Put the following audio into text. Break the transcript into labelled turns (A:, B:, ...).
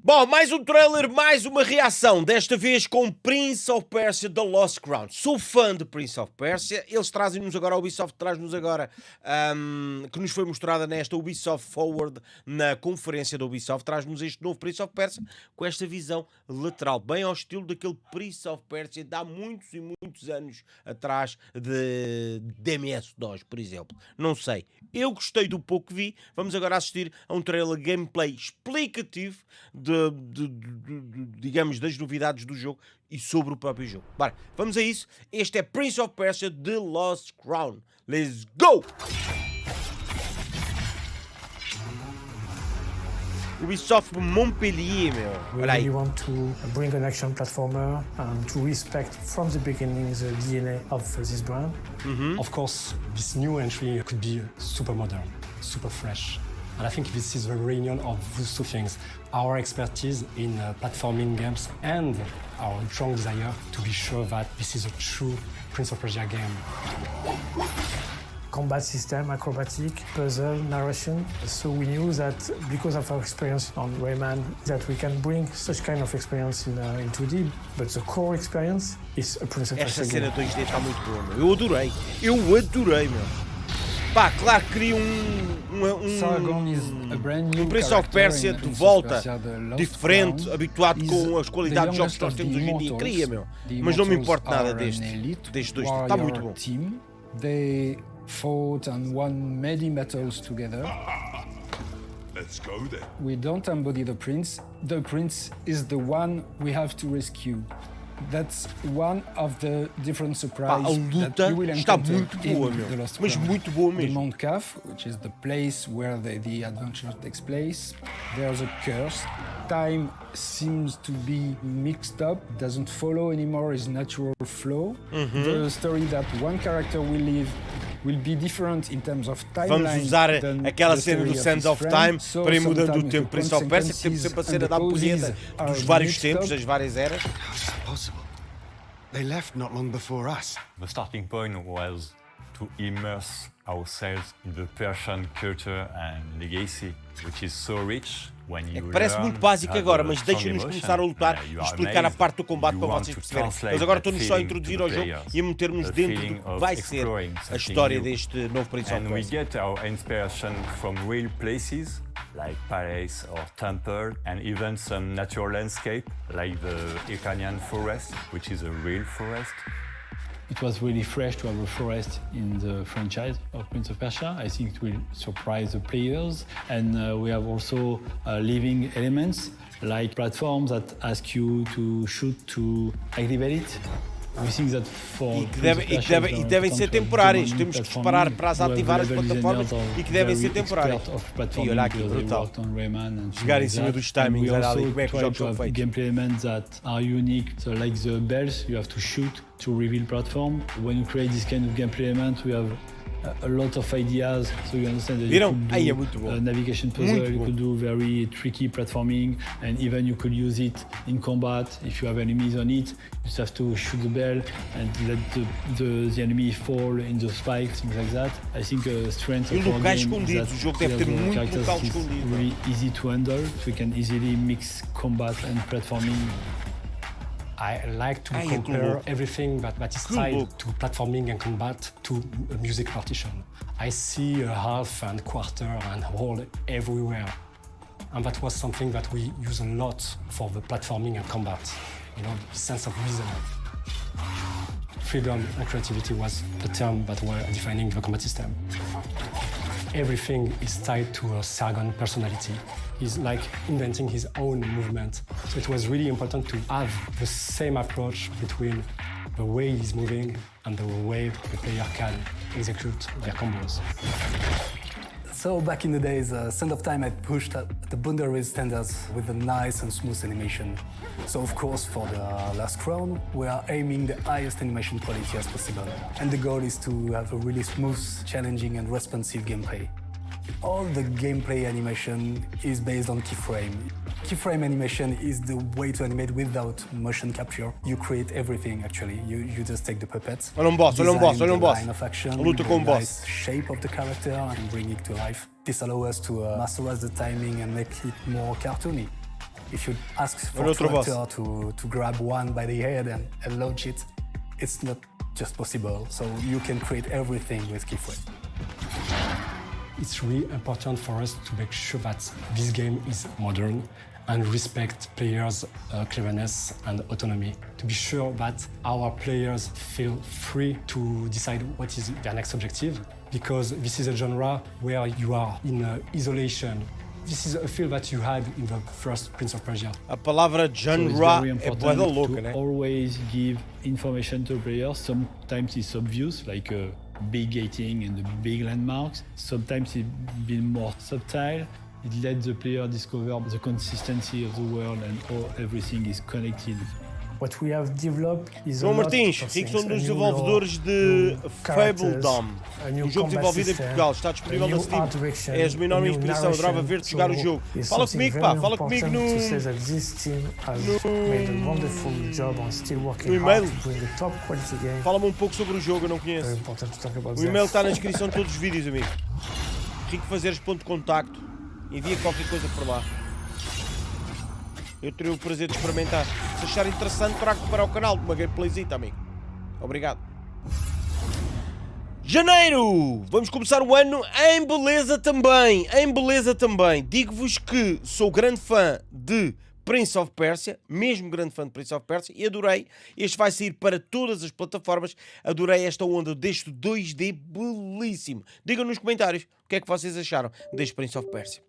A: Bom, mais um trailer, mais uma reação, desta vez com Prince of Persia The Lost Crown. Sou fã de Prince of Persia, eles trazem-nos agora, a Ubisoft traz-nos agora, que nos foi mostrada nesta Ubisoft Forward, na conferência da Ubisoft, traz-nos este novo Prince of Persia, com esta visão lateral, bem ao estilo daquele Prince of Persia de há muitos e muitos anos atrás, de MS-DOS, por exemplo. Não sei, eu gostei do pouco que vi, vamos agora assistir a um trailer gameplay explicativo digamos, das novidades do jogo e sobre o próprio jogo. Bora, vamos a isso. Este é Prince of Persia The Lost Crown. Let's go! Ubisoft Montpellier, meu.
B: We really want to bring an action platformer and to respect from the beginning the DNA of this brand.
C: Of course, this new entry could be super modern, super fresh. And I think this is the reunion of those two things. Our expertise in platforming games and our strong desire to be sure that this is a true Prince of Persia game.
B: Combat system, acrobatic, puzzle, narration. So we knew that because of our experience on Rayman, that we can bring such kind of experience in 2D, but the core experience is a Prince of
A: Esta
B: Persia
A: cena
B: game.
A: 2D está muito boa, meu. Eu adorei, meu. Pá, claro que queria um Prince of Persia de volta, diferente, habituado com as qualidades de jogos que nós temos hoje em dia. Queria, meu. Mas não me importa nada destes dois. Está muito bom.
D: They fought and won many battles together.
E: Let's go then.
D: We don't embody the prince. The prince is the one we have to rescue. That's one of the different
A: Pá, a
D: surprises
A: luta
D: that you will
A: está
D: encounter
A: muito boa,
D: in
A: meu.
D: The Lost
A: Mas
D: Crown.
A: muito boa
D: The
A: mesmo.
D: Mount Caf, which is the place where the adventure takes place. There's a curse. Time seems to be mixed up, doesn't follow anymore its natural flow. The story that one character will live will be different in terms of timeline.
A: Vamos usar
D: than
A: aquela
D: the
A: cena
D: story
A: do
D: of
A: Sands
D: his
A: of
D: friend.
A: Time
D: So
A: para ir mudando o
D: sometimes
A: tempo.
D: the
A: Prince of Persia, temos sempre a cena da ampulheta
D: consequences
A: dos
D: are
A: vários
D: mixed
A: tempos,
D: up.
A: das várias eras.
E: How is that possible? They left not long before us.
F: The starting point was to immerse ourselves in the Persian culture and legacy, which is so rich. When you
A: Parece
F: learn,
A: muito básico
F: you have
A: agora,
F: a
A: mas
F: strong
A: deixem-nos
F: emotion,
A: começar a lutar
F: you
A: e
F: are
A: explicar a
F: amazed,
A: parte do combate
F: you
A: para
F: want
A: vocês
F: to
A: perceberem.
F: translate
A: Mas agora
F: that
A: estão-nos só a
F: feeling
A: introduzir
F: to
A: ao
F: the
A: jogo
F: players,
A: e a meter-nos
F: the
A: dentro
F: feeling
A: do que
F: of
A: vai ser
F: exploring
A: a
F: something
A: história
F: new.
A: deste novo Prince of
F: And we
A: Persia.
F: get our inspiration from real places like palace or temple, and even some natural landscape like the Iranian forest, which is a real forest.
G: It was really fresh to have a forest in the franchise of Prince of Persia. I think it will surprise the players. And we have also living elements like platforms that ask you to shoot to activate it. We think that for
A: E que devem ser temporárias. Temos que disparar para as ativar as plataformas e que devem ser temporárias. E olha aqui, brutal. Jogar em cima dos timings, olha ali como é que os jogos são feitos.
G: Gameplay elements that are unique, so like the bells, you have to shoot to reveal platform. When you create this kind of gameplay element, we have a lot of ideas, so you understand that
A: Viram?
G: you could
A: Aí é
G: do
A: muito bom.
G: navigation puzzle,
A: Muito
G: you
A: bom.
G: could do very tricky platforming, and even you could use it in combat. If you have enemies on it, you just have to shoot the bell and let the enemy fall in the spikes, things like that. I think strength
A: E
G: of our
A: locais
G: game is
A: escondidos,
G: that
A: o jogo deve ter
G: the
A: muito
G: characters
A: local
G: is
A: escondido.
G: really easy to handle, so you can easily mix combat and platforming.
C: I like to
A: Ah,
C: compare
A: cool.
C: everything that is
A: Cool.
C: tied to platforming and combat to a music partition. I see a half and quarter and whole everywhere. And that was something that we use a lot for the platforming and combat. You know, the sense of rhythm. Freedom and creativity was the term that were defining the combat system. Everything is tied to a Sargon personality. He's like inventing his own movement. So it was really important to have the same approach between the way he's moving and the way the player can execute their combos.
H: So back in the days, Sand of Time had pushed the boundaries standards with a nice and smooth animation. So of course, for the Last Crown, we are aiming the highest animation quality as possible. And the goal is to have a really smooth, challenging and responsive gameplay. All the gameplay animation is based on keyframe. Keyframe animation is the way to animate without motion capture. You create everything actually. You just take the puppets.
A: Olha um boss, olha um boss,
H: design
A: olha um
H: the
A: boss.
H: line of action,
A: A luta com um
H: the
A: boss.
H: nice shape of the character and bring it to life. This allows us to masterize the timing and make it more cartoony. If you ask for
A: Another boss.
H: Tractor to grab one by the head and launch it, it's not just possible. So you can create everything with Keyframe.
C: It's really important for us to make sure that this game is modern and respect players' cleverness and autonomy. To be sure that our players feel free to decide what is their next objective, because this is a genre where you are in isolation. This is a feel that you had in the first Prince of Persia.
A: A palavra
G: So it's
A: genre
G: very
A: é bué da
G: important
A: louca,
G: to
A: né?
G: always give information to players. Sometimes it's obvious, like big gating and the big landmarks. Sometimes it's been more subtle. It lets the player discover the consistency of the world and how everything is connected.
B: What we have developed is
A: João
B: a lot
A: Martins,
B: of
A: Rico,
B: things.
A: são
B: A
A: dos
B: new
A: desenvolvedores
B: lore,
A: de
B: new characters,
A: Fabledom,
B: a new
A: um jogo
B: combat
A: desenvolvido em
B: system,
A: Portugal. Está disponível
B: a
A: na
B: new
A: Steam.
B: art direction,
A: És uma enorme
B: a new
A: inspiração, adorava
B: narration.
A: ver-te jogar o jogo.
B: It's
A: Fala
B: something
A: comigo, pá,
B: very
A: fala comigo
B: important
A: no...
B: to say that this team has made a wonderful job on still working
A: No e-mail.
B: hard to bring a top quality game.
A: Fala-me um pouco sobre o jogo, eu não conheço.
B: Very important to talk about
A: O e-mail
B: that.
A: está na descrição de todos os vídeos, amigo. ricofazeres.contacto. Envia qualquer coisa por lá. Eu terei o prazer de experimentar. Se achar interessante, trago para o canal uma gameplayzita, amigo. Obrigado. Janeiro! Vamos começar o ano em beleza também. Em beleza também. Digo-vos que sou grande fã de Prince of Persia, mesmo grande fã de Prince of Persia, e adorei. Este vai sair para todas as plataformas. Adorei esta onda deste 2D belíssimo. Digam nos comentários o que é que vocês acharam deste Prince of Persia.